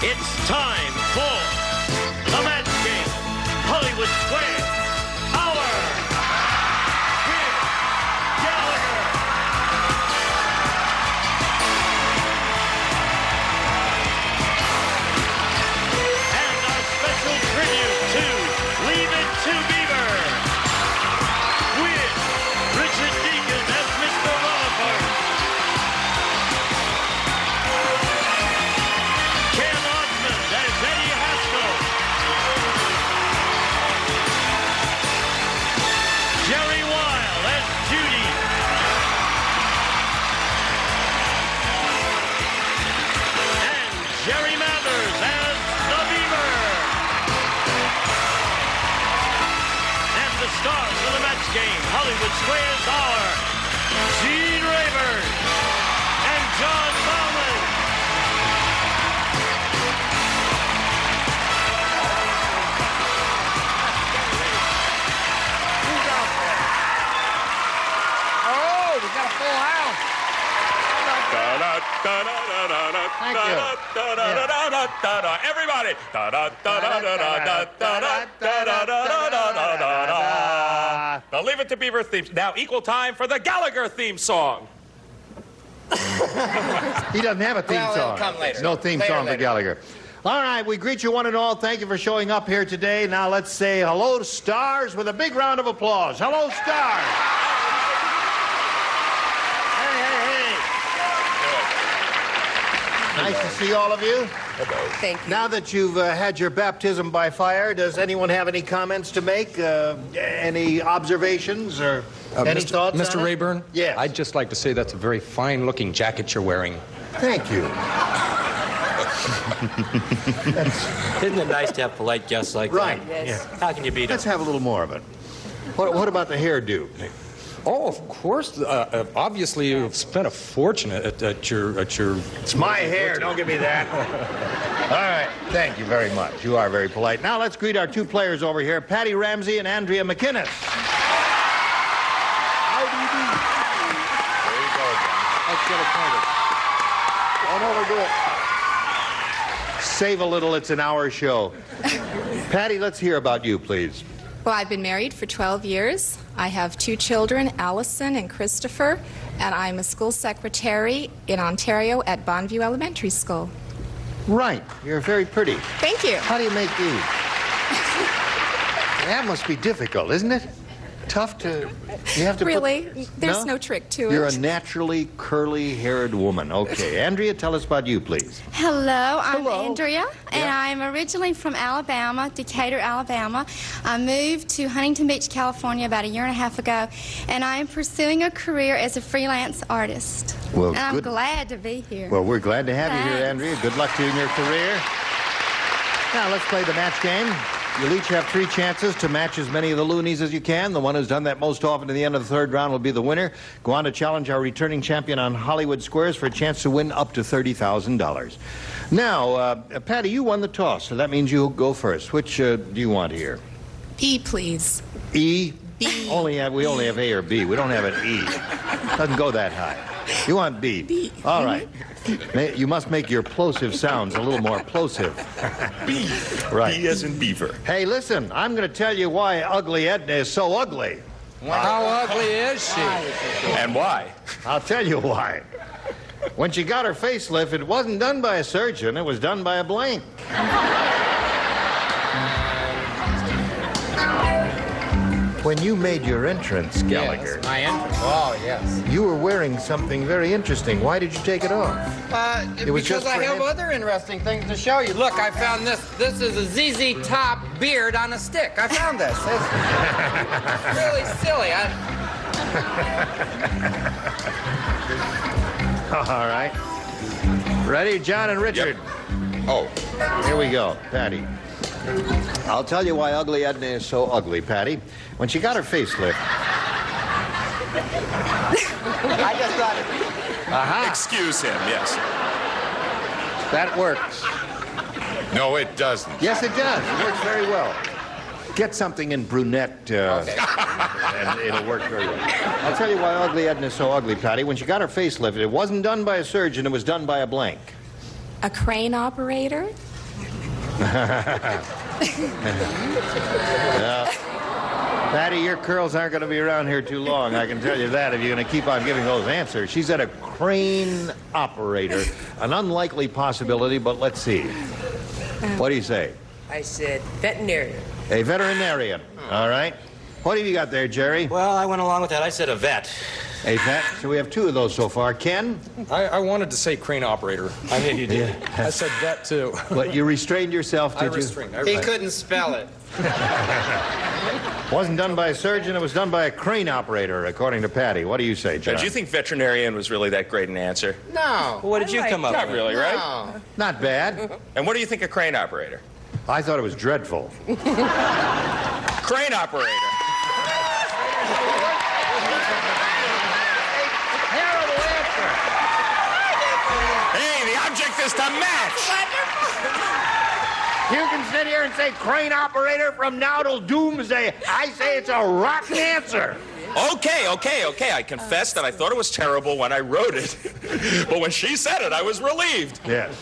It's time for the match game. Hollywood Square. Hour with Gallagher. And our special tribute to Leave It to Beaver with Richard Deacon as Mr. Rutherford. Ken Osmond as Eddie Haskell. Jerry Weil as Judy. And Jerry Mathers as the Beaver. And the stars of the match game, Hollywood Squares are Gene Rayburn and John Bowman. Oh, we got a full house. Thank you. Everybody. The Leave It to Beaver theme. Now equal time for the Gallagher theme song. He doesn't have a theme Well, it'll song. come later. No theme Later, song for later. Gallagher. All right, we greet you one and all. Thank you for showing up here today. Now let's say hello to stars with a big round of applause. Hello, stars. Hey, hey, hey. Nice to see all of you. Thank you. Now that you've had your baptism by fire, does anyone have any comments to make? Any observations or any thoughts Mr. on it? Rayburn? Yes. I'd just like to say that's a very fine-looking jacket you're wearing. Thank you. Isn't it nice to have polite guests like Right. that? Yes. How can you beat Let's them? have a little more of it. What about the hairdo? Oh, of course. Obviously, you've spent a fortune at your. It's my hair. Don't give me that. All right. Thank you very much. You are very polite. Now let's greet our two players over here, Patty Ramsey and Andrea McInnes. How do you do? There you go again. Let's get acquainted. Don't overdo it. Save a little. It's an hour show. Patty, let's hear about you, please. Well, I've been married for 12 years. I have two children, Allison and Christopher, and I'm a school secretary in Ontario at Bonneview Elementary School. Right. You're very pretty. Thank you. How do you make these? That must be difficult, isn't it? Tough to... You have to Really? put... There's no trick to it. You're a naturally curly-haired woman. Okay. Andrea, tell us about you, please. Hello, I'm Hello. Andrea, and Yeah. I'm originally from Alabama, Decatur, Alabama. I moved to Huntington Beach, California about a year and a half ago, and I am pursuing a career as a freelance artist. Well, and I'm good. glad to be here. Well, we're glad to have you here, Thanks. Andrea. Good luck to you in your career. Now, let's play the match game. You'll each have 3 chances to match as many of the loonies as you can. The one who's done that most often to the end of the 3rd round will be the winner. Go on to challenge our returning champion on Hollywood Squares for a chance to win up to $30,000. Now, Patty, you won the toss, so that means you go first. Which do you want here? E, please. E? B. We only have A or B. We don't have an E. Doesn't go that high. You want B? B. All right. You must make your plosive sounds a little more plosive. B. Right. B as in beaver. Hey, listen, I'm going to tell you why Ugly Edna is so ugly. How ugly is she? And why? I'll tell you why. When she got her facelift, it wasn't done by a surgeon, it was done by a blank. When you made your entrance, Gallagher, Yes, my entrance. Oh, yes. you were wearing something very interesting. Why did you take it off? It was Because just I for have him? other interesting things to show you. Look, I found this. This is a ZZ Top beard on a stick. I found this. It's really silly. All right. Ready, John and Richard? Oh. Here we go, Patty. I'll tell you why Ugly Edna is so ugly, Patty. When she got her facelift... I just thought it. Aha! Excuse him, yes. That works. No, it doesn't. Yes, it does. It works very well. Get something in brunette, and it'll work very well. I'll tell you why Ugly Edna is so ugly, Patty. When she got her facelift, it wasn't done by a surgeon, it was done by a blank. A crane operator? Patty, your curls aren't going to be around here too long. I can tell you that if you're going to keep on giving those answers. She said a crane operator. An unlikely possibility, but let's see. What do you say? I said veterinarian. A veterinarian. All right. What have you got there, Jerry? Well, I went along with that. I said a vet. A vet. So we have two of those so far. Ken? I wanted to say crane operator. I knew you did. I said vet, too. But you restrained yourself, did I you? restrained. He couldn't spell it. Wasn't done by a surgeon. It was done by a crane operator, according to Patty. What do you say, John? Did you think veterinarian was really that great an answer? No. Well, what did you come up Not with? really, right? No. Not bad. And what do you think of crane operator? I thought it was dreadful. Crane operator. Terrible answer. Hey, the object is to match. You can sit here and say crane operator from now till doomsday. I say it's a rotten answer. Okay. I confess that I thought it was terrible when I wrote it. But when she said it, I was relieved. Yes.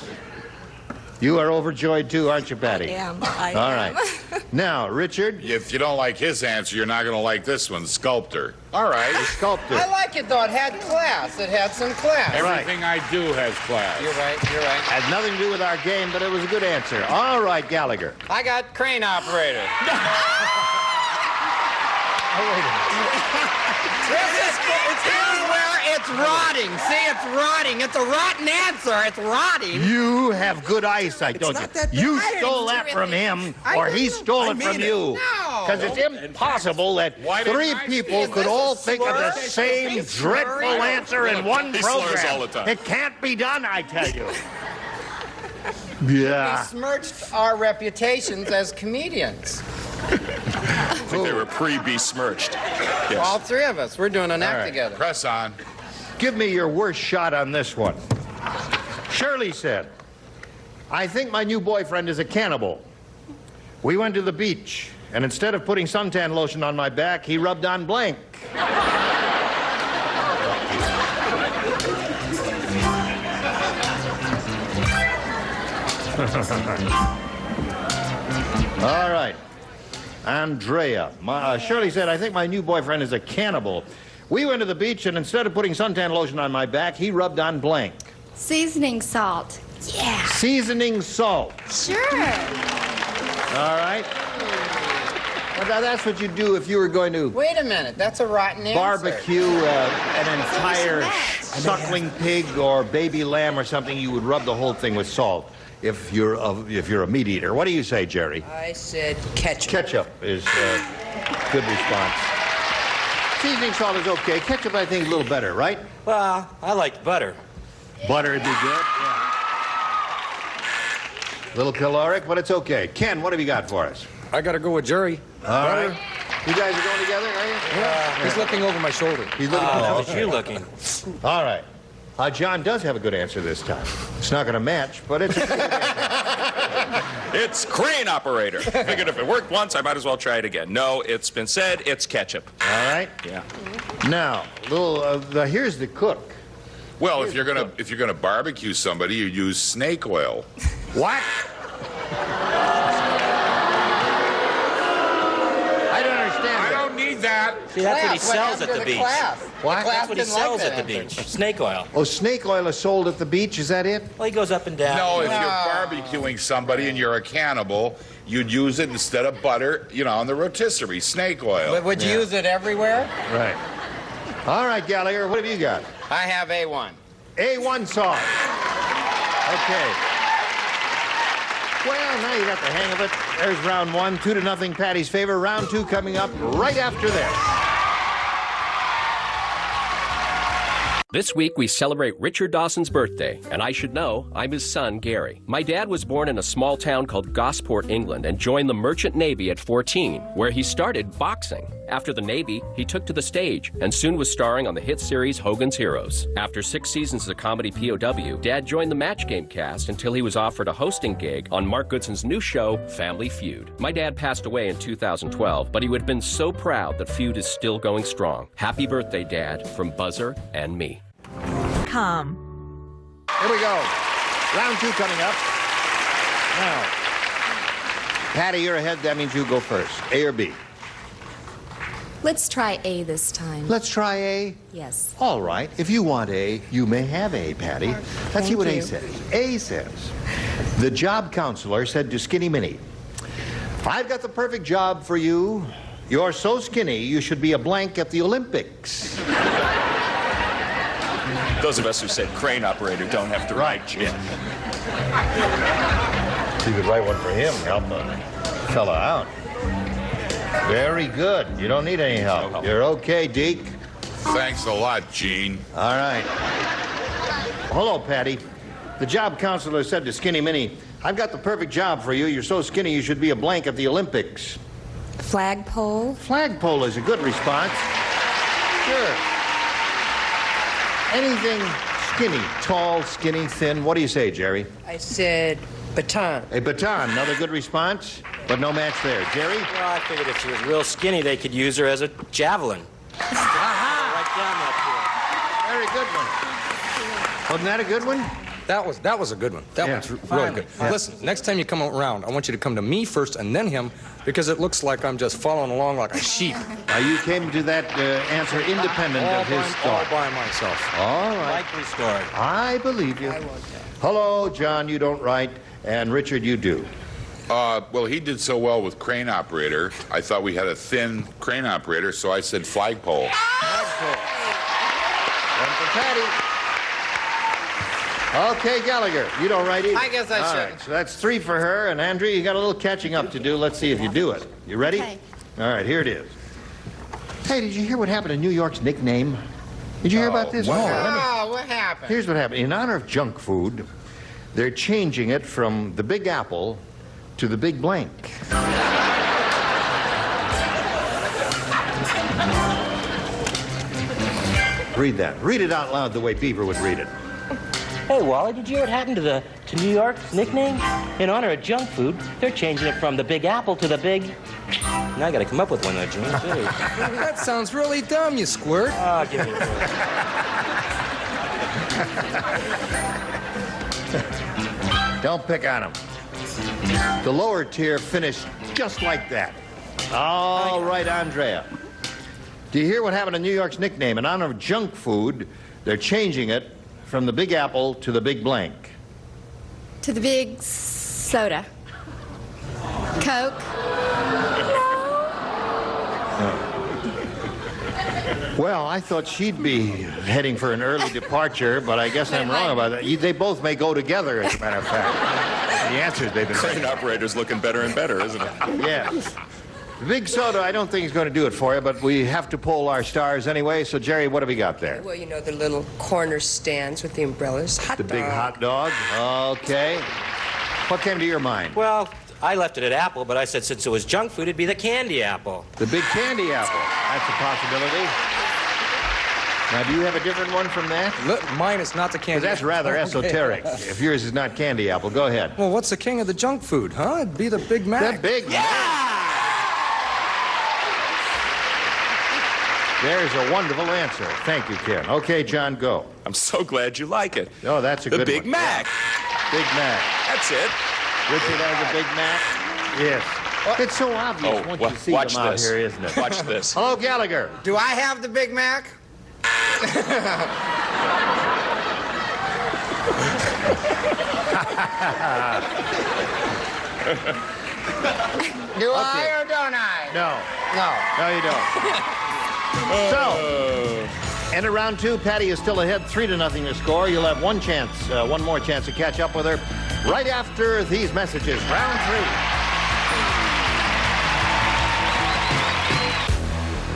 You are overjoyed too, aren't you, Patty? I am. I All am. right. Now, Richard. If you don't like his answer, you're not going to like this one. Sculptor. All right. Sculptor. I like it, though. It had class. It had some class. Everything I do has class. You're right. You're right. Had nothing to do with our game, but it was a good answer. All right, Gallagher. I got crane operator. Here's where it's rotting. See, it's rotting. It's a rotten answer. It's rotting. You have good eyesight, don't not you? that bad. You I stole didn't that from him, I or didn't. he stole I it mean from it. you. No. Because it's impossible that Why didn't three I people see could this? all think of the slur? same Is this a dreadful slur? answer in one He slurs program. all the time. It can't be done, I tell you. We Yeah. smirched our reputations as comedians. I think they were pre-besmirched. Yes. All three of us. We're doing an act right. together. Press on. Give me your worst shot on this one. Shirley said, I think my new boyfriend is a cannibal. We went to the beach, and instead of putting suntan lotion on my back, he rubbed on blank. All right. Andrea. Shirley said, I think my new boyfriend is a cannibal. We went to the beach, and instead of putting suntan lotion on my back, he rubbed on blank. Seasoning salt. Yeah. Seasoning salt. Sure. All right. Well, now that's what you'd do if you were going to Wait a minute. That's a rotten answer. barbecue an entire match. suckling pig or baby lamb or something. You would rub the whole thing with salt if you're a meat eater. What do you say, Jerry? I said ketchup. Ketchup is good response. Seasoning salt is okay. Ketchup, I think, is a little better, right? Well, I liked butter. Butter would be good. Yeah. Little caloric, but it's okay. Ken, what have you got for us? I got to go with Jerry. All right. You guys are going together, are you? He's looking over my shoulder. He's looking How was you looking? All right. John does have a good answer this time. It's not going to match, but it's a good answer. It's crane operator. Figured if it worked once, I might as well try it again. No, it's been said. It's ketchup. All right. Yeah. Now, here's the cook. Well, if you're gonna barbecue somebody, you use snake oil. What? I don't understand I that. don't need that. See, that's what he Class. sells at happened the to beach. Class? What? Class That's what he didn't like sells that at the answer. beach. Snake oil. Oh, snake oil is sold at the beach, is that it? Well, he goes up and down. No, if you're barbecuing somebody and you're a cannibal, you'd use it instead of butter, on the rotisserie, snake oil. But would you use it everywhere? Right. All right, Gallagher, what have you got? I have A1. A1 sauce. Okay. Well, now you got the hang of it. There's round one, 2-0, Patty's favor. Round two coming up right after this. This week, we celebrate Richard Dawson's birthday, and I should know, I'm his son, Gary. My dad was born in a small town called Gosport, England, and joined the Merchant Navy at 14, where he started boxing. After the Navy, he took to the stage and soon was starring on the hit series Hogan's Heroes. After 6 seasons as a comedy POW, Dad joined the Match Game cast until he was offered a hosting gig on Mark Goodson's new show, Family Feud. My dad passed away in 2012, but he would have been so proud that Feud is still going strong. Happy birthday, Dad, from Buzzer and me. Here we go. Round 2 coming up. Now, Patty, you're ahead. That means you go first. A or B? Let's try A this time. Let's try A. Yes. All right. If you want A, you may have A, Patty. Let's see what A says. A says, the job counselor said to Skinny Minnie, I've got the perfect job for you. You're so skinny, you should be a blank at the Olympics. Those of us who said crane operator don't have to write, Jim. You could write one for him, help the fella out. Very good. You don't need any help. You're okay, Deke. Thanks a lot, Gene. All right. Hello, Patty. The job counselor said to Skinny Minnie, I've got the perfect job for you. You're so skinny you should be a blank at the Olympics. Flagpole. Flagpole is a good response. Sure. Anything skinny, tall, skinny, thin. What do you say, Jerry? I said baton. A baton, another good response, but no match there. Jerry? Well, I figured if she was real skinny, they could use her as a javelin. Right down that Very good one. Wasn't that a good one? That was a good one. That one's really good. Yeah. Listen, next time you come around, I want you to come to me first and then him, because it looks like I'm just following along like a sheep. Now, you came to that answer independent of his thought. All by myself. All right. Likely story. I believe you. Hello, John, you don't write, and Richard, you do. Well, he did so well with crane operator. I thought we had a thin crane operator, so I said flagpole. Flagpole. One for Patty. Okay, Gallagher, you don't write either. I guess I All should. right, so that's 3 for her, and Andrea, you got a little catching up to do. Let's see if you do it. You ready? Okay. All right, here it is. Hey, did you hear what happened to New York's nickname? Did you hear about this? what No, happened? Oh, what happened? Here's what happened. In honor of junk food, they're changing it from the Big Apple to the Big Blank. Read that. Read it out loud the way Beaver would read it. Hey, Wally, did you hear what happened to New York's nickname? In honor of junk food, they're changing it from the Big Apple to the Big... Now I gotta come up with one, though, Jim. Gee. That sounds really dumb, you squirt. Oh, give me a break. Don't pick on them. The lower tier finished just like that. All right, Andrea. Do you hear what happened to New York's nickname? In honor of junk food, they're changing it from the Big Apple to the Big Blank. To the big soda. Coke. Well, I thought she'd be heading for an early departure, but I guess I'm wrong about that. They both may go together, as a matter of fact. The answers they've been Crane making. operator's looking better and better, isn't it? Yes. The big soda, I don't think is going to do it for you, but we have to pull our stars anyway. So, Jerry, what have we got there? Well, you know, the little corner stands with the umbrellas. Hot The dog. big hot dog. Okay. What came to your mind? Well, I left it at apple, but I said since it was junk food, it'd be the candy apple. The big candy apple. That's a possibility. Now, do you have a different one from that? Look, mine is not the candy. Because that's rather Okay. esoteric. If yours is not candy apple, go ahead. Well, what's the king of the junk food, huh? It'd be the Big Mac. The Big Mac. There's a wonderful answer. Thank you, Ken. Okay, John, go. I'm so glad you like it. Oh, that's a The good Big one. Mac. Big Mac. That's it. Richard has a Big Mac? Yes. It's so obvious once you see watch them out this. here, isn't it? Watch this. Hello, Gallagher. Do I have the Big Mac? Do I or don't I? No. No. No, you don't. So, end of round 2. Patty is still ahead 3-0 to score. You'll have one more chance to catch up with her right after these messages. Round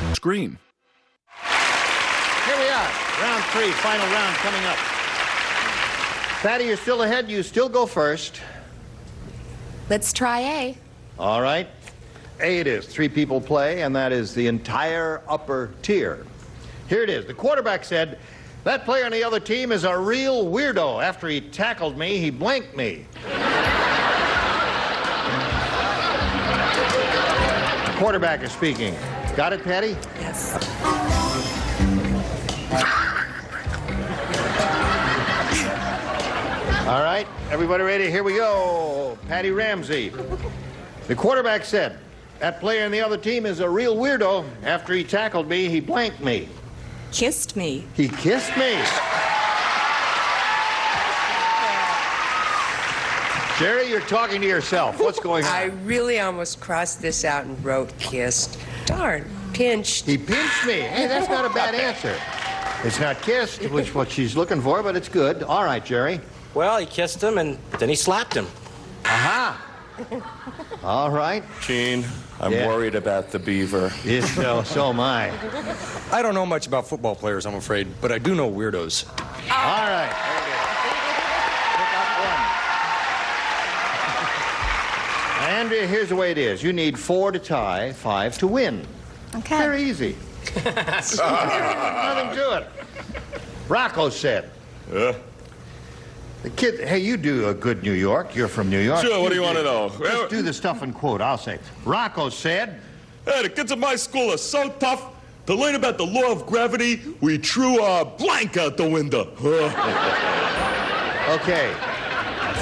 3. Screen. Here we are. Round 3, final round coming up. Patty, you're still ahead. You still go first. Let's try A. All right. A it is. 3 people play, and that is the entire upper tier. Here it is. The quarterback said, that player on the other team is a real weirdo. After he tackled me, he blanked me. The quarterback is speaking. Got it, Patty? Yes. All right, everybody ready? Here we go. Patty Ramsey. The quarterback said, that player in the other team is a real weirdo. After he tackled me, he blanked me. Kissed me. He kissed me. Jerry, you're talking to yourself. What's going on? I really almost crossed this out and wrote kissed. Darn, pinched. He pinched me. Hey, that's not a bad answer. It's not kissed, which is what she's looking for, but it's good. All right, Jerry. Well, he kissed him, and then he slapped him. Aha. All right. Gene, I'm worried about the beaver. Yes, so am I. I don't know much about football players, I'm afraid, but I do know weirdos. All right. Andrea, here's the way it is. You need 4 to tie, 5 to win. Okay. Very easy. Nothing to it. Rocco said. The kid, hey, you do a good New York. You're from New York. Sure, what do you want to know? Just do the stuff and quote. I'll say. Rocco said. Hey, the kids at my school are so tough. To learn about the law of gravity, we threw a blank out the window. Okay.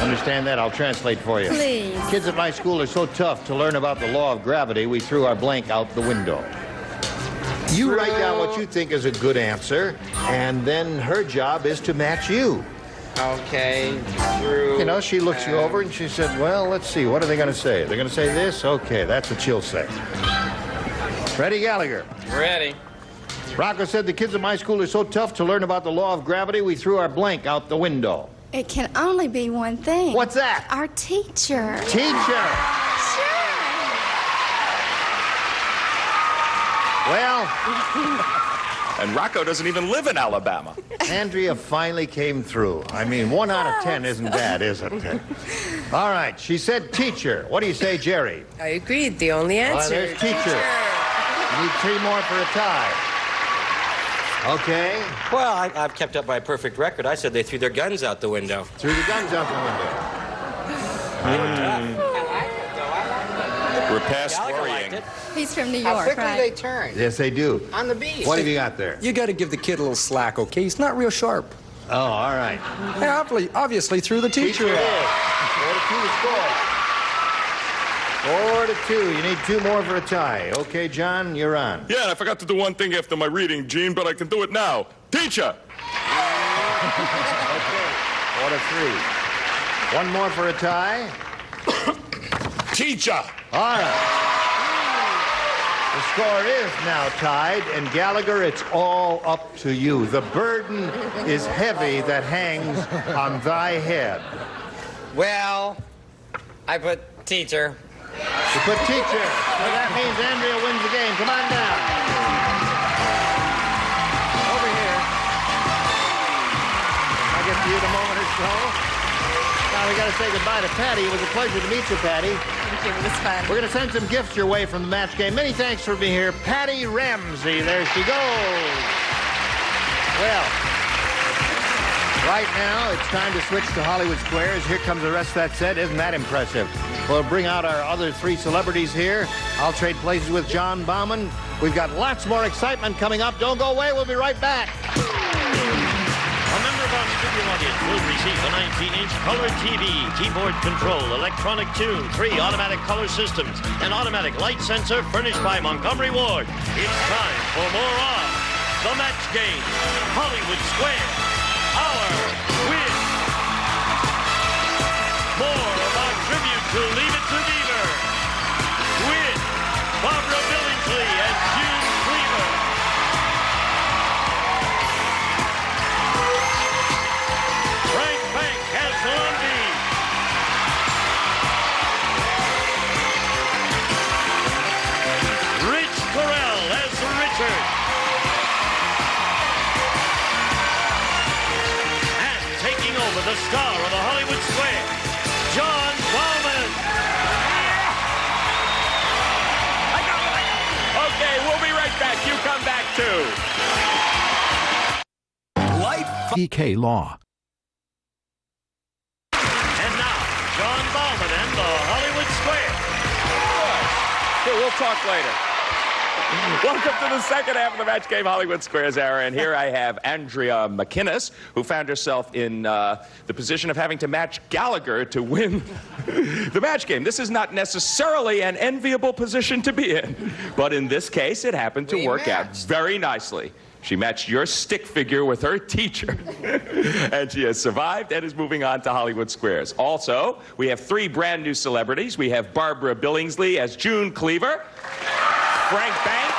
Understand that? I'll translate for you. Please. Kids at my school are so tough to learn about the law of gravity, we threw our blank out the window. You write down what you think is a good answer, and then her job is to match you. Okay, Drew. You know, she looks you over and she said, well, let's see, what are they going to say? They're going to say this? Okay, that's what she'll say. Ready, Gallagher? Ready. Rocco said the kids at my school are so tough to learn about the law of gravity, we threw our blank out the window. It can only be one thing. What's that? Our teacher. Teacher. Well... And Rocco doesn't even live in Alabama. Andrea finally came through. I mean, 1 out of 10 isn't bad, is it? All right, she said teacher. What do you say, Jerry? I agreed. The only answer. There's teacher. You need 3 more for a tie. Okay. Well, I've kept up my perfect record. I said they threw their guns out the window. Threw the guns out the window. We're past Gallagher worrying. liked it. He's from New How York, quickly right? they turn. Yes, they do. On the beach. What have you got there? You got to give the kid a little slack, okay? He's not real sharp. Oh, all right. Yeah, obviously threw the teacher Teacher it out. is. 4 to 2 to score. 4 to 2. You need 2 more for a tie. Okay, John, you're on. Yeah, and I forgot to do one thing after my reading, Gene, but I can do it now. Teacher! Okay. 4 to 3. 1 more for a tie. Teacher! All right. The score is now tied, and Gallagher, it's all up to you. The burden is heavy that hangs on thy head. Well, I put teacher. You put teacher, so that means Andrea wins the game. Come on down. Over here. I'll get to you in a moment or so. Now we got to say goodbye to Patty. It was a pleasure to meet you, Patty. Thank you. It was fun. We're going to send some gifts your way from the match game. Many thanks for being here. Patty Ramsey. There she goes. Well, right now it's time to switch to Hollywood Squares. Here comes the rest of that set. Isn't that impressive? We'll bring out our other 3 celebrities here. I'll trade places with John Bauman. We've got lots more excitement coming up. Don't go away. We'll be right back. A member of our studio audience will receive a 19-inch color TV, keyboard control, electronic tune, 3 automatic color systems, an automatic light sensor furnished by Montgomery Ward. It's time for more of The Match Game, Hollywood Square, our win. More of our tribute to Leave It to Beaver with Barbara Billingsley and June Cleaver. Frank Bank as Lundy. Rich Correll as Richard. And taking over the star of the Hollywood Square, John Bauman. Okay, we'll be right back. You come back too. EK Law. And now, John Bauman and the Hollywood Square. Sure, we'll talk later. Welcome to the second half of the Match Game Hollywood Squares era, and here I have Andrea McInnes, who found herself in the position of having to match Gallagher to win the match game. This is not necessarily an enviable position to be in, but in this case, it happened to work out very nicely. She matched your stick figure with her teacher, and she has survived and is moving on to Hollywood Squares. Also, we have 3 brand new celebrities. We have Barbara Billingsley as June Cleaver, Frank Bank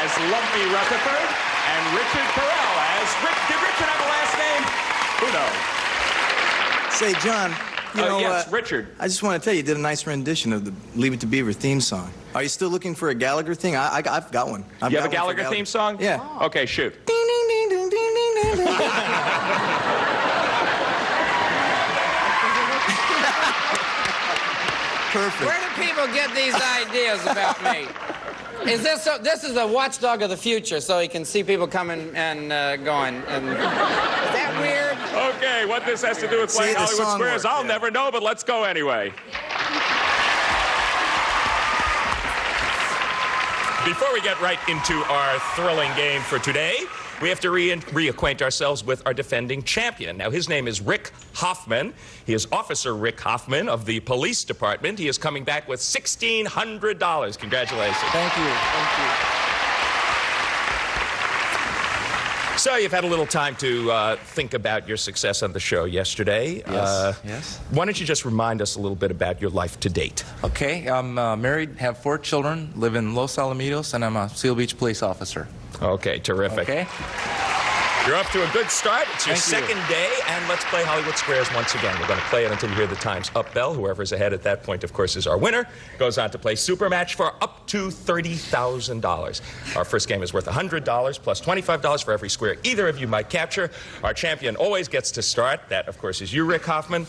as Lumpy Rutherford, and Richard Carell as Rick. Did Richard have a last name? Who knows? Say, John, you know, yes, Richard. I just want to tell you, you did a nice rendition of the Leave It to Beaver theme song. Are you still looking for a Gallagher thing? I've got one. You have a Gallagher theme song? Yeah. Oh. Okay, shoot. Ding, ding, ding, ding, ding, ding, ding, ding. Perfect. Where do people get these ideas about me? Is this this is a watchdog of the future, so he can see people coming and going. And is that weird? Okay, what this has to do with playing Hollywood Squares, I'll never know, but let's go anyway. Before we get right into our thrilling game for today, we have to reacquaint ourselves with our defending champion. Now, his name is Rick Hoffman. He is Officer Rick Hoffman of the police department. He is coming back with $1,600. Congratulations. Thank you. Thank you. So you've had a little time to think about your success on the show yesterday. Yes. Yes. Why don't you just remind us a little bit about your life to date? Okay, I'm married, have 4 children, live in Los Alamitos, and I'm a Seal Beach police officer. Okay, terrific. Okay. You're off to a good start. It's your Thank you. second day, and let's play Hollywood Squares once again. We're going to play it until we hear the time's up bell. Whoever's ahead at that point, of course, is our winner. Goes on to play Super Match for up to $30,000. Our first game is worth $100 plus $25 for every square either of you might capture. Our champion always gets to start. That, of course, is you, Rick Hoffman.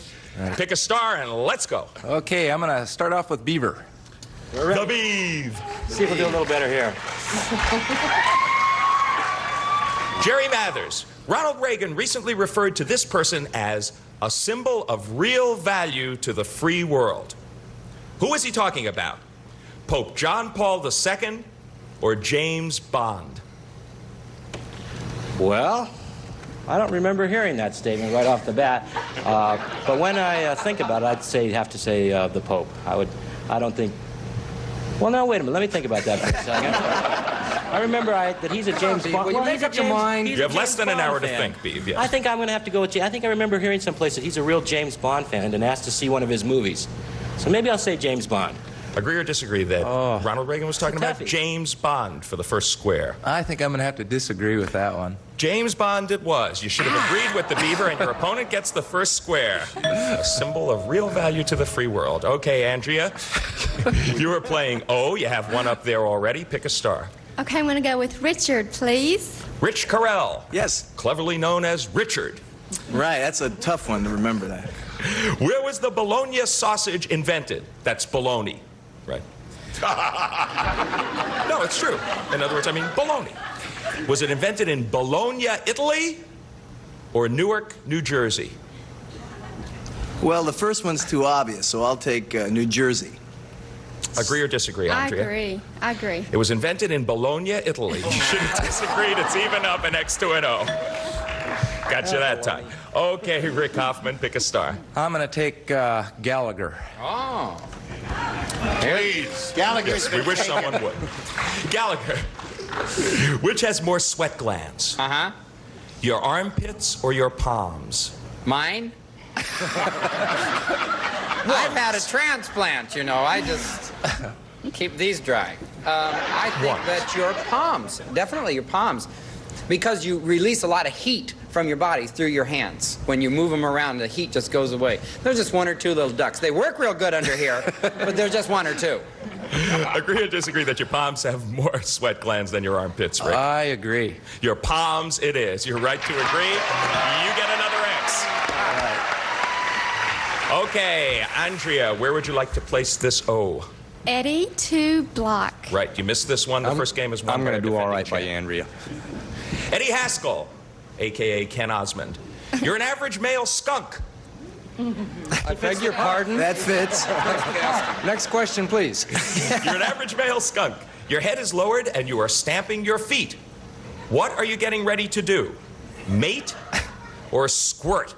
Pick a star, and let's go. Okay, I'm going to start off with Beaver. The Beav. See if we'll do a little better here. Jerry Mathers. Ronald Reagan recently referred to this person as a symbol of real value to the free world. Who is he talking about? Pope John Paul II or James Bond? Well, I don't remember hearing that statement right off the bat. But when I think about it, I'd have to say the Pope. I don't think. Well, no, wait a minute. Let me think about that for a second. I remember that he's a James Bond. Will you make up your mind? You have less than an hour to think, Beav. Yes. I think I'm going to have to go with I think I remember hearing someplace that he's a real James Bond fan and asked to see one of his movies. So maybe I'll say James Bond. Agree or disagree that Ronald Reagan was talking about James Bond for the first square? I think I'm going to have to disagree with that one. James Bond it was. You should have agreed with the Beaver, and your opponent gets the first square. A symbol of real value to the free world. Okay, Andrea, you were playing O. You have one up there already. Pick a star. Okay, I'm going to go with Richard, please. Rich Carell. Yes. Cleverly known as Richard. Right, that's a tough one to remember that. Where was the bologna sausage invented? That's bologna, right? No, it's true. In other words, I mean bologna. Was it invented in Bologna, Italy, or Newark, New Jersey? Well, the first one's too obvious, so I'll take New Jersey. Agree or disagree, Andrea? I agree. It was invented in Bologna, Italy. You shouldn't have disagreed. It's even up and next to an O. Got you that time. Okay, Rick Hoffman, pick a star. I'm going to take Gallagher. Oh. Please. Gallagher. Yes, we wish someone would. Gallagher. Which has more sweat glands? Uh-huh. Your armpits or your palms? Mine? I've had a transplant, you know. I just keep these dry. I think that your palms, definitely your palms, because you release a lot of heat from your body through your hands. When you move them around, the heat just goes away. There's just 1 or 2 little ducks. They work real good under here, but there's just 1 or 2. Agree or disagree that your palms have more sweat glands than your armpits, Rick? I agree. Your palms, it is. You're right to agree. You get another X. All right. Okay, Andrea, where would you like to place this O? Eddie to Block. Right, you missed this one. The first game is won. I'm going to do all right by champion. Andrea. Eddie Haskell, a.k.a. Ken Osmond. You're an average male skunk. I beg your pardon? That fits. Next question, please. You're an average male skunk. Your head is lowered and you are stamping your feet. What are you getting ready to do? Mate or squirt?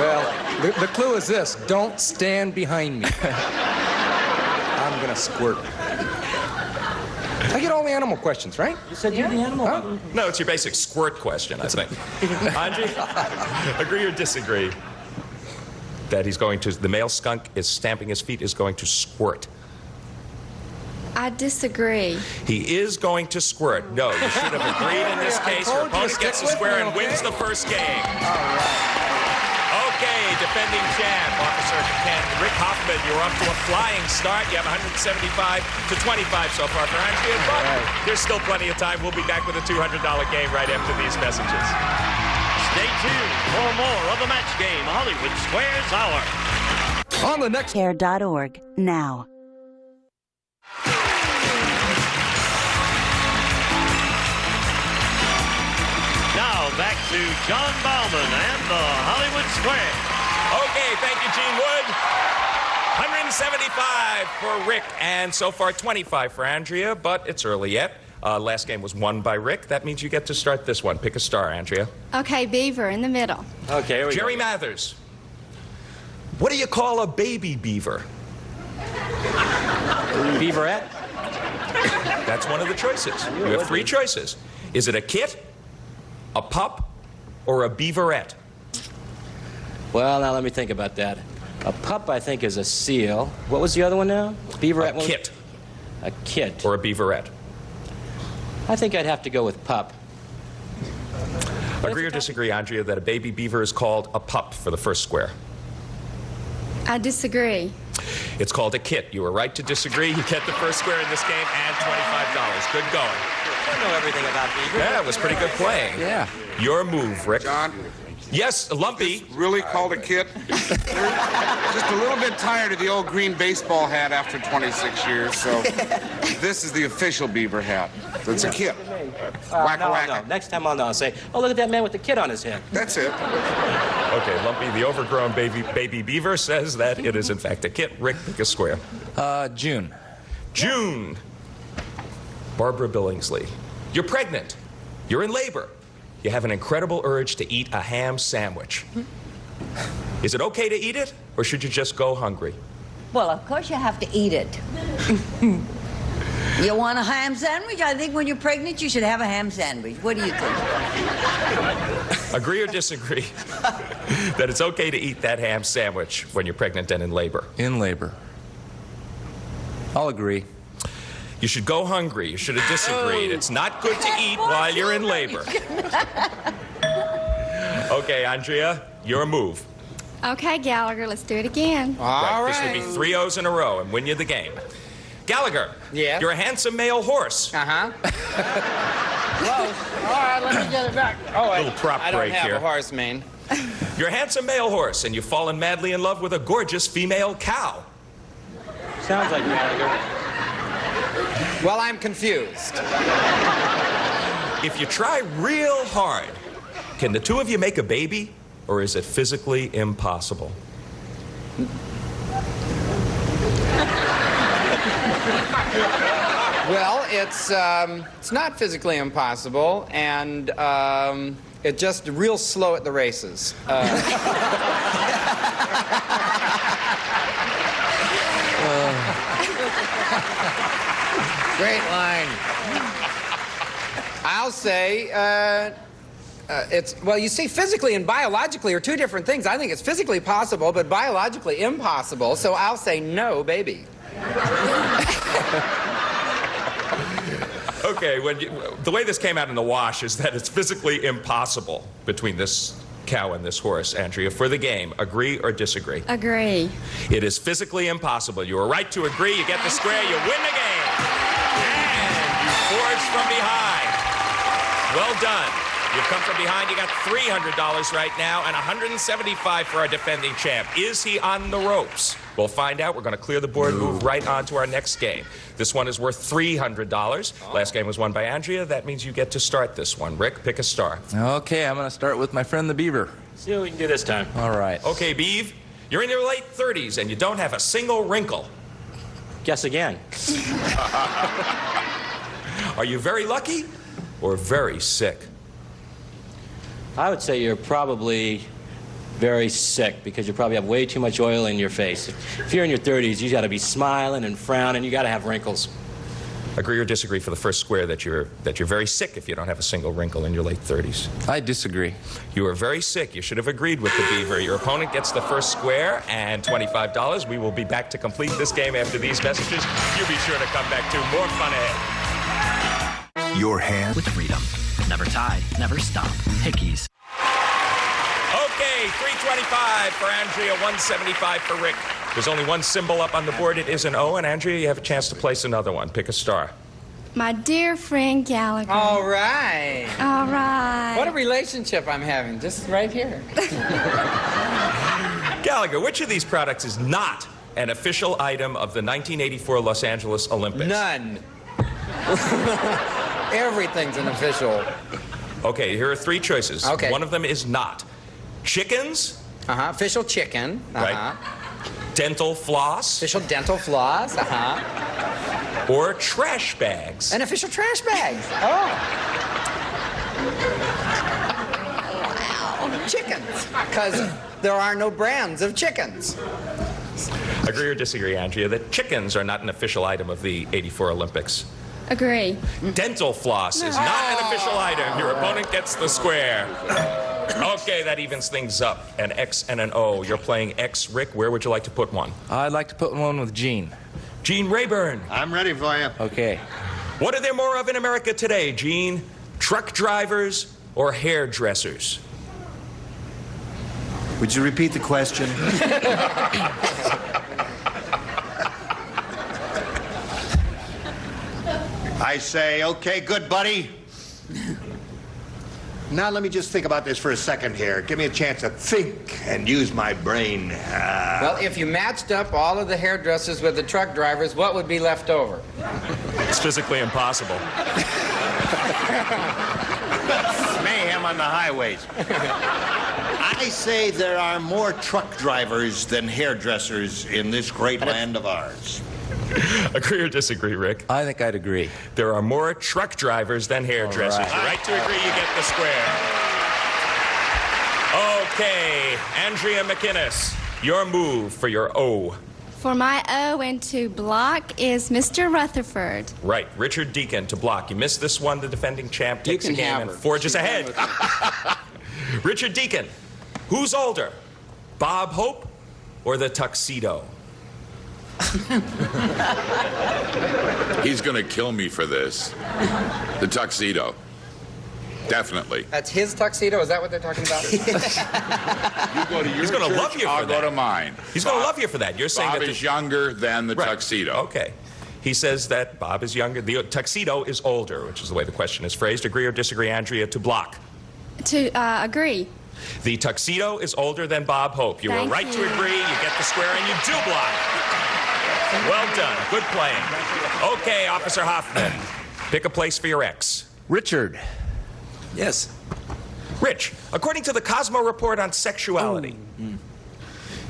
Well, the clue is this. Don't stand behind me. I'm going to squirt. I get all the animal questions, right? You said you're the animal. Huh? No, it's your basic squirt question, I think. Andre, agree or disagree that the male skunk is stamping his feet is going to squirt? I disagree. He is going to squirt. No, you should have agreed in this case. Your opponent gets the square and wins the first game. Okay, defending champ, Officer Rick Hoffman, you're off to a flying start. You have 175 to 25 so far for Andrea, but there's still plenty of time. We'll be back with a $200 game right after these messages. Stay tuned for more of the Match Game Hollywood Squares Hour. On the next Care.org now. Now back to John Bauman and the Hollywood Square. Okay, thank you, Gene Wood. 175 for Rick, and so far 25 for Andrea, but it's early yet. Last game was won by Rick. That means you get to start this one. Pick a star, Andrea. Okay, beaver in the middle. Okay, here we Jerry go. Mathers. What do you call a baby beaver? Beaverette? That's one of the choices. You have three choices. Is it a kit, a pup, or a beaverette? Well, now let me think about that. A pup, I think, is a seal. What was the other one now? Beaverette? A kit. A kit. Or a beaverette. I think I'd have to go with pup. Agree or disagree, Andrea, that a baby beaver is called a pup for the first square? I disagree. It's called a kit. You were right to disagree. You get the first square in this game and $25. Good going. I know everything about beaver. Yeah, it was pretty good playing. Yeah. Your move, Rick. John? Yes, Lumpy. Really called a kit? Just a little bit tired of the old green baseball hat after 26 years, so this is the official beaver hat. So it's a kit. Wacka No. wacka. Next time I'll know. I'll say, oh, look at that man with the kit on his head. That's it. Okay, Lumpy, the overgrown baby beaver says that it is, in fact, a kit. Rick, pick a square. June. June. Barbara Billingsley. You're pregnant. You're in labor. You have an incredible urge to eat a ham sandwich. Is it okay to eat it, or should you just go hungry? Well, of course you have to eat it. You want a ham sandwich? I think when you're pregnant, you should have a ham sandwich. What do you think? Agree or disagree that it's okay to eat that ham sandwich when you're pregnant and in labor? In labor. I'll agree. You should go hungry. You should have disagreed. It's not good to eat while you're in labor. Okay, Andrea, your move. Okay, Gallagher, let's do it again. All right. This would be 3 O's in a row and win you the game. Gallagher. Yeah? You're a handsome male horse. Uh-huh. Whoa. All right, let me get it back. Oh, Little prop I don't break have here. a horse mane. You're a handsome male horse, and you've fallen madly in love with a gorgeous female cow. Sounds like Gallagher. Well, I'm confused. If you try real hard, can the two of you make a baby, or is it physically impossible? Well, it's not physically impossible, and it's just real slow at the races. Great line. I'll say well, you see, physically and biologically are two different things. I think it's physically possible, but biologically impossible, so I'll say no, baby. Okay, the way this came out in the wash is that it's physically impossible between this cow and this horse, Andrea. For the game, agree or disagree? Agree. It is physically impossible. You are right to agree. You get the square. You win the game. And you forge from behind. Well done. You've come from behind. You got $300 right now and $175 for our defending champ. Is he on the ropes? We'll find out. We're going to clear the board, move right on to our next game. This one is worth $300. Last game was won by Andrea. That means you get to start this one. Rick, pick a star. Okay, I'm going to start with my friend the beaver. See what we can do this time. All right. Okay, Beav, you're in your late 30s and you don't have a single wrinkle. Guess again. Are you very lucky or very sick? I would say you're probably very sick because you probably have way too much oil in your face. If you're in your 30s, you got to be smiling and frowning. You got to have wrinkles. Agree or disagree for the first square that you're very sick if you don't have a single wrinkle in your late 30s? I disagree. You are very sick. You should have agreed with the beaver. Your opponent gets the first square and $25. We will be back to complete this game after these messages. You be sure to come back to more fun ahead. Your hand with freedom. Never tie, never stop. Hickeys. Okay, $325 for Andrea, $175 for Rick. There's only one symbol up on the board. It is an O, and Andrea, you have a chance to place another one. Pick a star. My dear friend Gallagher. All right. All right. What a relationship I'm having, just right here. Gallagher, which of these products is not an official item of the 1984 Los Angeles Olympics? None. Everything's an official. Okay, here are three choices. Okay. One of them is not. Chickens. Official chicken. Right. Dental floss. Official dental floss. Or trash bags. An official trash bag. Oh. Wow. Chickens. Because there are no brands of chickens. Agree or disagree, Andrea, that chickens are not an official item of the 84 Olympics? Agree. Dental floss is not an official item. Your opponent gets the square. Okay, that evens things up. An X and an O. You're playing X. Rick, where would you like to put one? I'd like to put one with Gene. Gene Rayburn. I'm ready for you. Okay. What are there more of in America today, Gene? Truck drivers or hairdressers? Would you repeat the question? I say, okay, good, buddy. Now let me just think about this for a second here. Give me a chance to think and use my brain. Well, if you matched up all of the hairdressers with the truck drivers, what would be left over? It's physically impossible. Mayhem on the highways. I say there are more truck drivers than hairdressers in this great land of ours. Agree or disagree, Rick? I think I'd agree. There are more truck drivers than hairdressers. All right. You're right to agree, you get the square. Okay, Andrea McInnes, your move for your O. For my O and to block is Mr. Rutherford. Right, Richard Deacon to block. You missed this one, the defending champ takes a game and forges ahead. Richard Deacon, who's older, Bob Hope or the Tuxedo? He's going to kill me for this. The Tuxedo. Definitely. That's his tuxedo? Is that what they're talking about? You go to your He's going to church, love you for I'll that. go to mine. He's going to love you for that. You're saying Bob that is younger than the Tuxedo. Okay. He says that Bob is younger. The Tuxedo is older, which is the way the question is phrased. Agree or disagree, Andrea, to block? To agree. The Tuxedo is older than Bob Hope. You were Thank right you. to agree. You get the square, and you do block. Well done. Good playing. Okay, Officer Hoffman, pick a place for your X. Richard. Yes. Rich, according to the Cosmo Report on Sexuality,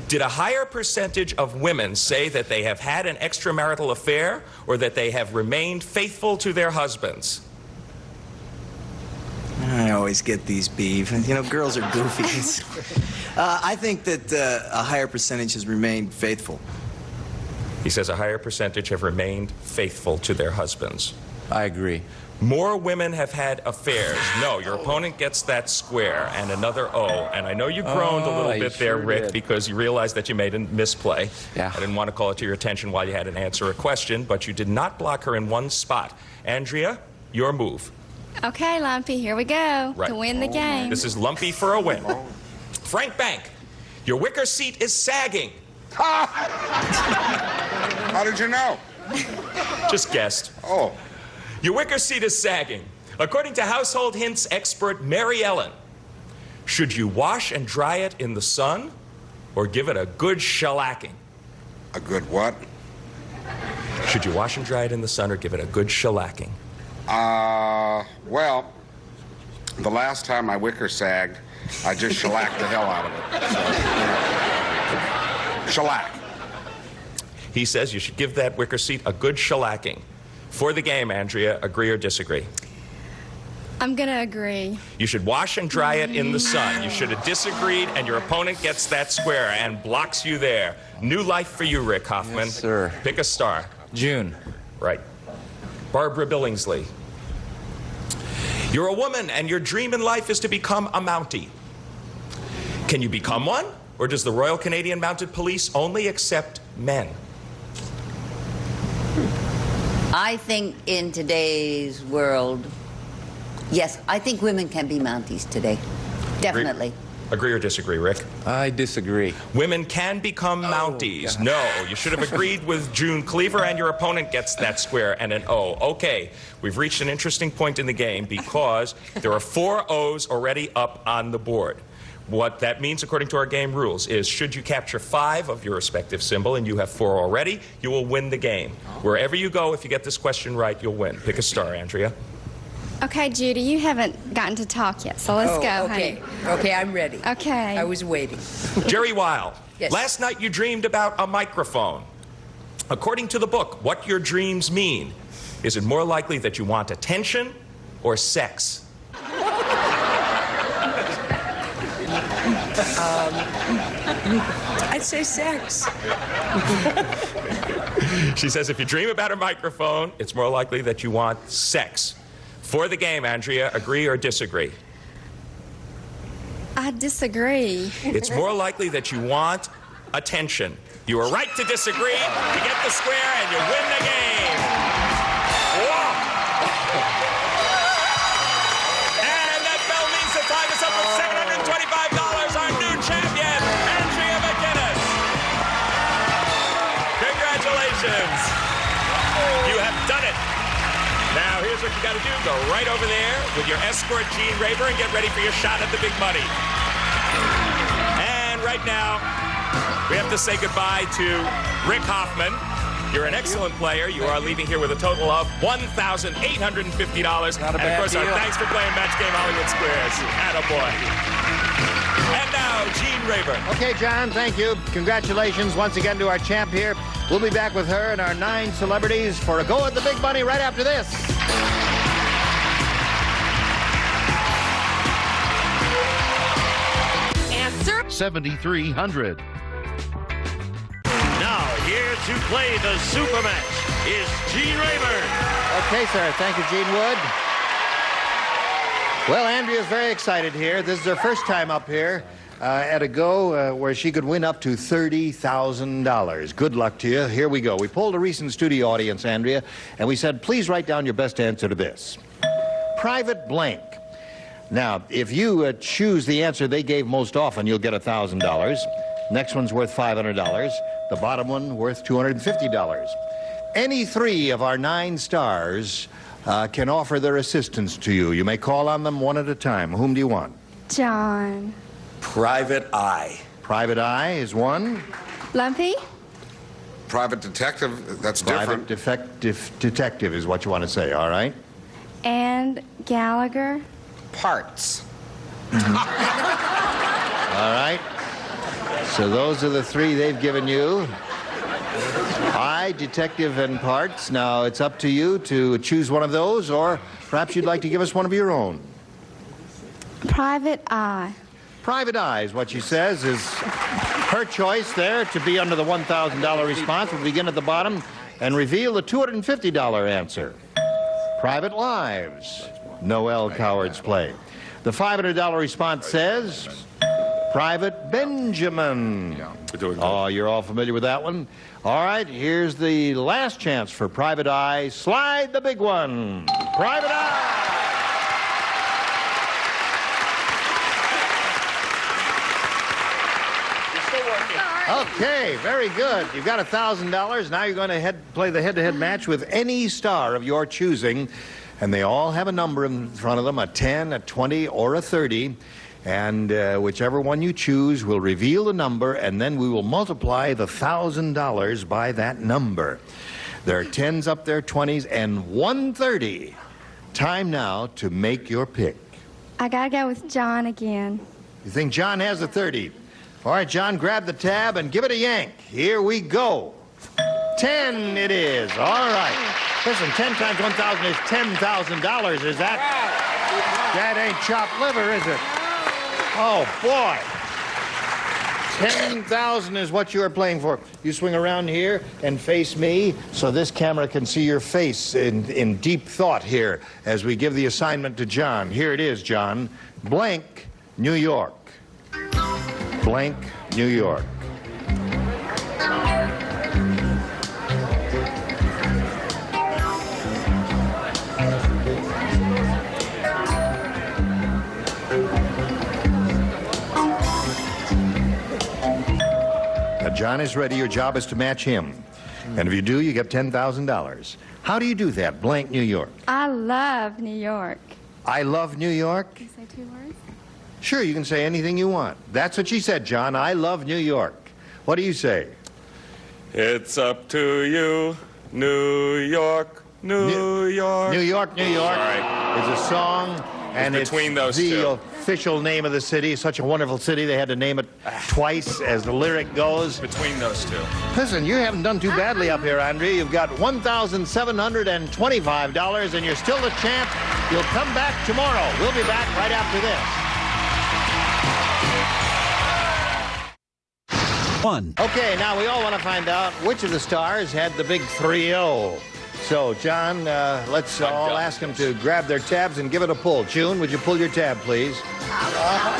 did a higher percentage of women say that they have had an extramarital affair or that they have remained faithful to their husbands? I always get these, Beeve. You know, girls are goofy. I think that a higher percentage has remained faithful. He says a higher percentage have remained faithful to their husbands. I agree. More women have had affairs. No, your opponent gets that square and another O. And I know you groaned a little bit there, Rick, because you realized that you made a misplay. Yeah. I didn't want to call it to your attention while you had to answer a question, but you did not block her in one spot. Andrea, your move. Okay, Lumpy, here we go. Right. To win the game. This is Lumpy for a win. Frank Bank, your wicker seat is sagging. How did you know? Just guessed. Oh. Your wicker seat is sagging. According to household hints expert Mary Ellen, should you wash and dry it in the sun or give it a good shellacking? A good what? Should you wash and dry it in the sun or give it a good shellacking? Well, the last time my wicker sagged, I just shellacked the hell out of it. So, shellac. He says you should give that wicker seat a good shellacking. For the game, Andrea, agree or disagree? I'm going to agree. You should wash and dry it in the sun. You should have disagreed, and your opponent gets that square and blocks you there. New life for you, Rick Hoffman. Yes, sir. Pick a star. June. Right. Barbara Billingsley. You're a woman, and your dream in life is to become a Mountie. Can you become one? Or does the Royal Canadian Mounted Police only accept men? I think in today's world, yes, I think women can be Mounties today. Definitely. Agree or disagree, Rick? I disagree. Women can become Mounties. God. No, you should have agreed with June Cleaver, and your opponent gets that square and an O. Okay, we've reached an interesting point in the game because there are 4 O's already up on the board. What that means, according to our game rules, is should you capture 5 of your respective symbol and you have 4 already, you will win the game. Wherever you go, if you get this question right, you'll win. Pick a star, Andrea. Okay, Judy, you haven't gotten to talk yet, so let's go, okay. honey. Okay, I'm ready. Okay. I was waiting. Jerry Weil. Yes. Last night you dreamed about a microphone. According to the book, what your dreams mean. Is it more likely that you want attention or sex? I'd say sex. She says if you dream about a microphone, it's more likely that you want sex. For the game, Andrea, agree or disagree? I disagree. It's more likely that you want attention. You are right to disagree. You get the square and you win the game. Whoa. And that bell means the time is up with $725. Our new champion, Andrea McInnes. Congratulations. You have done it. Now, here's what you got to do. Go right over there with your escort, Gene Raver, and get ready for your shot at the big money. And right now, we have to say goodbye to Rick Hoffman. You're an excellent player. You are leaving here with a total of $1,850. And, of course, our thanks for playing Match Game Hollywood Squares. Attaboy. And now, Gene Raver. Okay, John, thank you. Congratulations once again to our champ here. We'll be back with her and our 9 celebrities for a go at the big money right after this. Answer 7,300. Now, here to play the super match is Gene Rayburn. Okay, sir. Thank you, Gene Wood. Well, Andrea's very excited here. This is her first time up here at a go where she could win up to $30,000. Good luck to you. Here we go. We polled a recent studio audience, Andrea, and we said, please write down your best answer to this. Private blank. Now, if you choose the answer they gave most often, you'll get $1,000. Next one's worth $500. The bottom one worth $250. Any 3 of our 9 stars can offer their assistance to you. You may call on them one at a time. Whom do you want? John. Private Eye. Private Eye is one. Lumpy? Private detective, that's Private different. detective is what you want to say, all right? And Gallagher? Parts. All right. So those are the 3 they've given you. Eye, detective, and parts. Now, it's up to you to choose one of those, or perhaps you'd like to give us one of your own. Private Eye. Private Eye is what she says is her choice there to be under the $1,000 response. We'll begin at the bottom and reveal the $250 answer. Private Lives, Noel Coward's play. The $500 response says Private Benjamin. Oh, you're all familiar with that one? All right, here's the last chance for Private Eye. Slide the big one. Private Eye. Okay, very good. You've got $1,000. Now you're going to play the head-to-head match with any star of your choosing. And they all have a number in front of them, a 10, a 20, or a 30. And whichever one you choose will reveal the number, and then we will multiply the $1,000 by that number. There are 10s up there, 20s, and 130. Time now to make your pick. I gotta go with John again. You think John has a 30? All right, John, grab the tab and give it a yank. Here we go. 10 it is. All right. Listen, 10 times 1,000 is $10,000. Is that? That ain't chopped liver, is it? Oh, boy. 10,000 is what you are playing for. You swing around here and face me so this camera can see your face in deep thought here as we give the assignment to John. Here it is, John. Blank, New York. Blank, New York. John is ready. Your job is to match him. And if you do, you get $10,000. How do you do that? Blank, New York. I love New York. I love New York? Can you say 2 words? Sure, you can say anything you want. That's what she said, John. I love New York. What do you say? It's up to you, New York, New York. New York, New York. Sorry. Is a song, and it's between those the two. official name of the city. Such a wonderful city, they had to name it twice as the lyric goes. Between those two. Listen, you haven't done too badly up here, Andre. You've got $1,725, and you're still the champ. You'll come back tomorrow. We'll be back right after this. 1. Okay, now we all want to find out which of the stars had the big 3-0. So, John, let's all ask them to grab their tabs and give it a pull. June, would you pull your tab, please?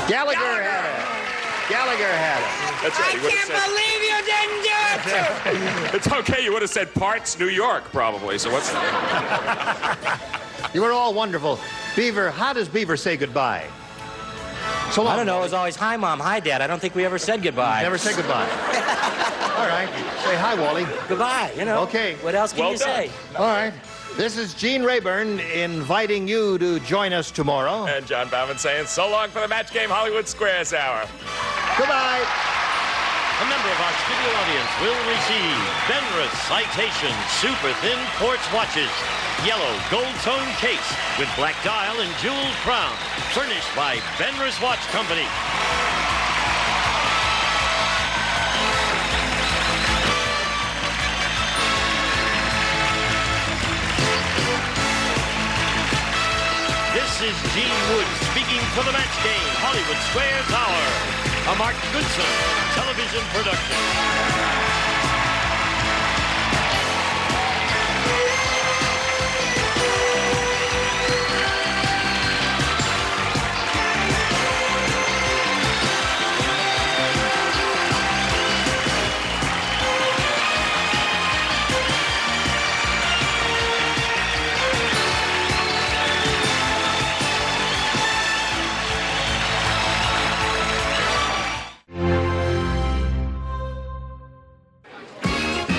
Gallagher had it. Gallagher had it. That's right. I can't believe you didn't do it. It's okay. You would have said Parts, New York, probably. So what's that? You were all wonderful. Beaver, how does Beaver say goodbye? So long. I don't know. It was always hi, Mom, hi, Dad. I don't think we ever said goodbye. Never say goodbye. All right. Say hi, Wally. Goodbye, you know. Okay. What else can you say? All right. This is Gene Rayburn inviting you to join us tomorrow. And John Bauman saying so long for the Match Game Hollywood Squares Hour. Goodbye. A member of our studio audience will receive Benrus Citation Super Thin Quartz Watches. Yellow gold tone case with black dial and jeweled crown. Furnished by Benrus Watch Company. This is Gene Wood speaking for the Match Game Hollywood Squares Hour. A Mark Goodson television production.